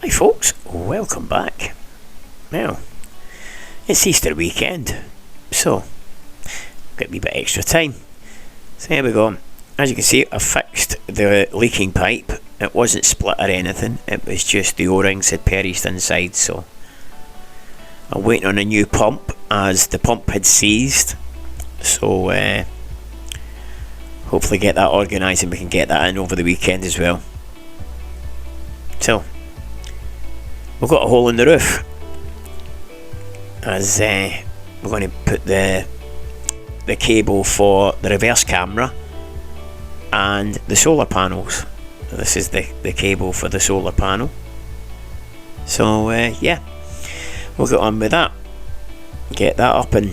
Hi folks, welcome back. Well, it's Easter weekend, so got a wee bit extra time. So here we go. As you can see, I fixed the leaking pipe. It wasn't split or anything, it was just the O-rings had perished inside, so I'm waiting on a new pump as the pump had seized. So hopefully get that organised and we can get that in over the weekend as well. So we've got a hole in the roof as we're going to put the cable for the reverse camera and the solar panels. This is the cable for the solar panel. So yeah, we'll get on with that. Get that up and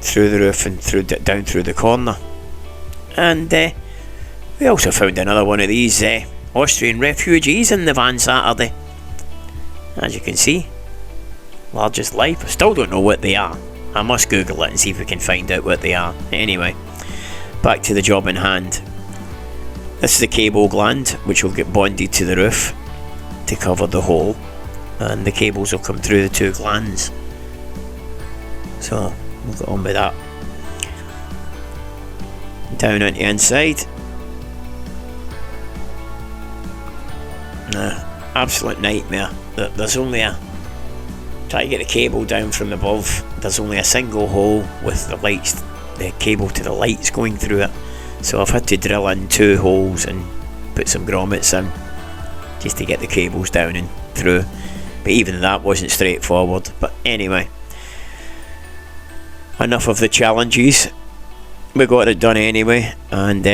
through the roof and down through the corner. And we also found another one of these Austrian refugees in the van Saturday. As you can see, largest life. I still don't know what they are. I must Google it and see if we can find out what they are. Anyway, back to the job in hand. This is the cable gland which will get bonded to the roof to cover the hole, and the cables will come through the two glands. So we'll get on with that. Down on the inside. Absolute nightmare. There's only try to get the cable down from above. There's only a single hole with the cable to the lights going through it. So I've had to drill in 2 holes and put some grommets in just to get the cables down and through. But even that wasn't straightforward. But anyway, enough of the challenges. We got it done anyway, and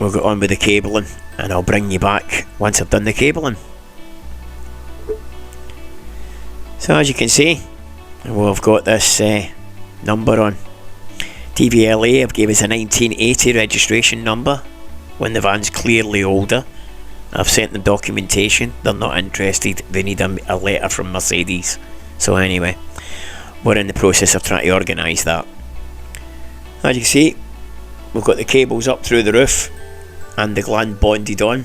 we'll get on with the cabling, and I'll bring you back once I've done the cabling. So as you can see, we've got this number on. DVLA have gave us a 1980 registration number when the van's clearly older. I've sent them documentation. They're not interested. They need a letter from Mercedes. So anyway, we're in the process of trying to organise that. As you can see, we've got the cables up through the roof and the gland bonded on.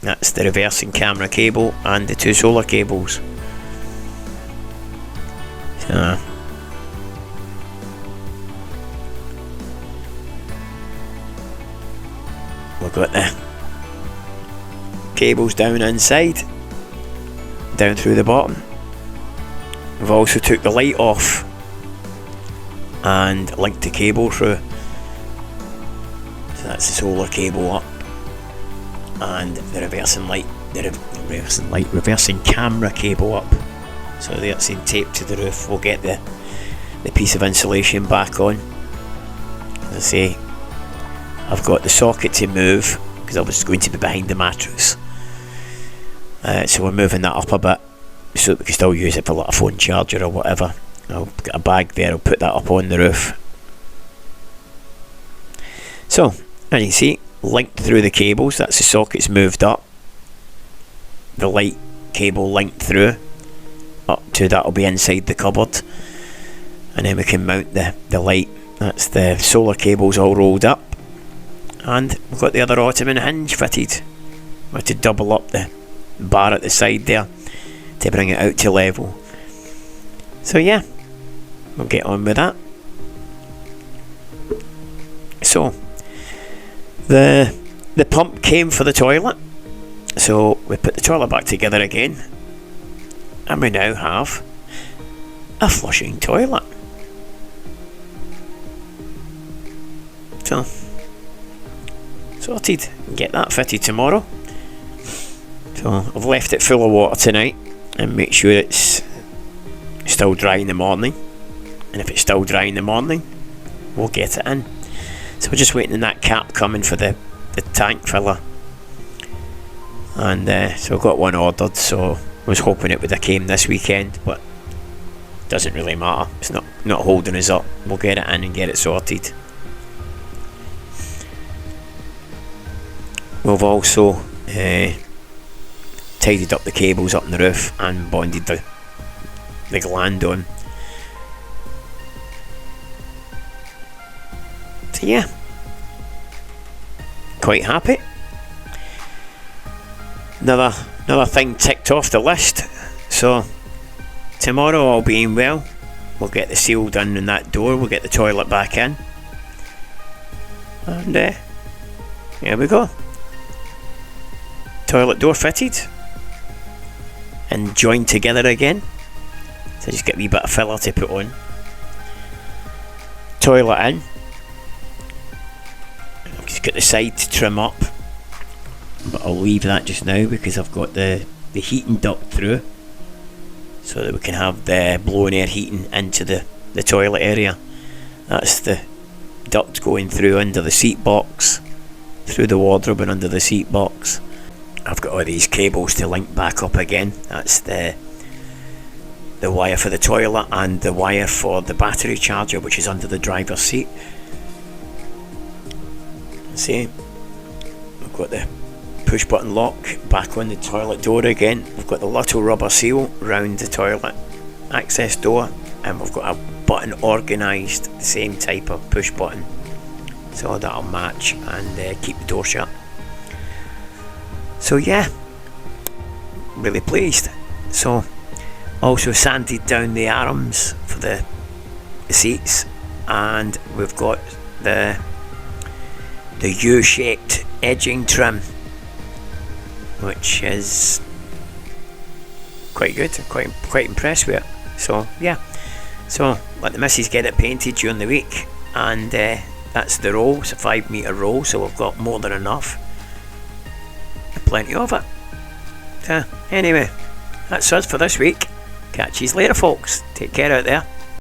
That's the reversing camera cable and the 2 solar cables. So we've got the cables down inside, down through the bottom. We've also took the light off and linked the cable through. So that's the solar cable up, and the reversing camera cable up. So that's in tape to the roof. We'll get the piece of insulation back on. As I say, I've got the socket to move because I was going to be behind the mattress. So we're moving that up a bit so that we can still use it for like a phone charger or whatever. I'll get a bag there, I'll put that up on the roof. So, as you can see, linked through the cables, that's the sockets moved up. The light cable linked through, up to that'll be inside the cupboard. And then we can mount the light, that's the solar cables all rolled up. And we've got the other ottoman hinge fitted. We have to double up the bar at the side there to bring it out to level. So yeah, we'll get on with that. So the pump came for the toilet, so we put the toilet back together again, and we now have a flushing toilet. So sorted, get that fitted tomorrow. So I've left it full of water tonight and make sure it's still dry in the morning, and if it's still dry in the morning we'll get it in. So we're just waiting on that cap coming for the tank filler, and so I've got one ordered, so I was hoping it would have came this weekend, but doesn't really matter, it's not holding us up. We'll get it in and get it sorted. We've also tidied up the cables up in the roof and bonded the gland on. So yeah, quite happy. another thing ticked off the list. So tomorrow, all being well, we'll get the seal done in that door, we'll get the toilet back in, and here we go. Toilet door fitted and joined together again. So just get a wee bit of filler to put on. Toilet in. I've just got the side to trim up, but I'll leave that just now because I've got the heating duct through, so that we can have the blown air heating into the toilet area. That's the duct going through under the seat box, through the wardrobe and under the seat box. I've got all these cables to link back up again. That's the wire for the toilet and the wire for the battery charger, which is under the driver's seat. See, we've got the push button lock back on the toilet door again. We've got the little rubber seal round the toilet access door, and we've got a button organised the same type of push button, so that'll match and keep the door shut. So yeah, really pleased. So also sanded down the arms for the seats, and we've got the U-shaped edging trim, which is quite good. I'm quite impressed with it. So yeah, so let the missus get it painted during the week, and that's the roll. It's a 5 metre roll, so we've got more than enough, plenty of it. So anyway, that's us for this week. Catch you later, folks. Take care out there.